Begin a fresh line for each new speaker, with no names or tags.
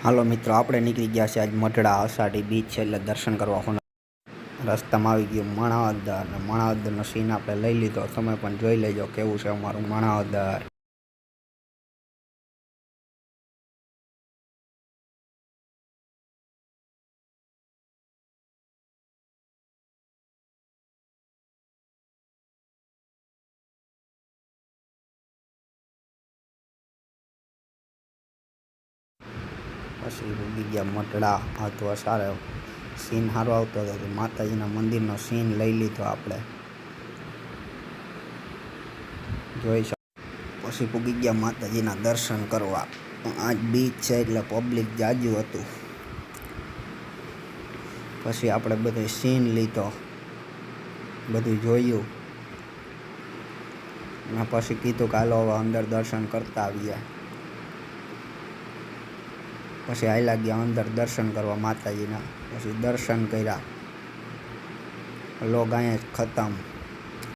હાલો મિત્રો, આપણે નીકળી ગયા છે આજ મઢડા અષાઢી બીચ છે એટલે દર્શન કરવા. રસ્તામાં આવી ગયું માણાવદર અને માણાવદરનો સીન આપણે લઈ લીધો. તમે પણ જોઈ લેજો કેવું છે અમારું માણાવદર. પછી ઉગી ગયા મઢડા અથવા સારો સીન સારો આવતો હતો તો માતાજીના મંદિરનો સીન લઈ લીધો આપણે જોઈ શકો. પછી પૂગી ગયા માતાજીના દર્શન કરવા. આજ બીચ છે એટલે પબ્લિક જાજુ હતું. પછી આપણે બધું સીન લીધો, બધું જોયું અને પછી કીધું કે હાલો હવે અંદર દર્શન કરતા આવીએ. પછી હાલ્યા ગયા અંદર દર્શન કરવા માતાજીના. પછી દર્શન કર્યા. લોગ અહીંયા જ ખતમ.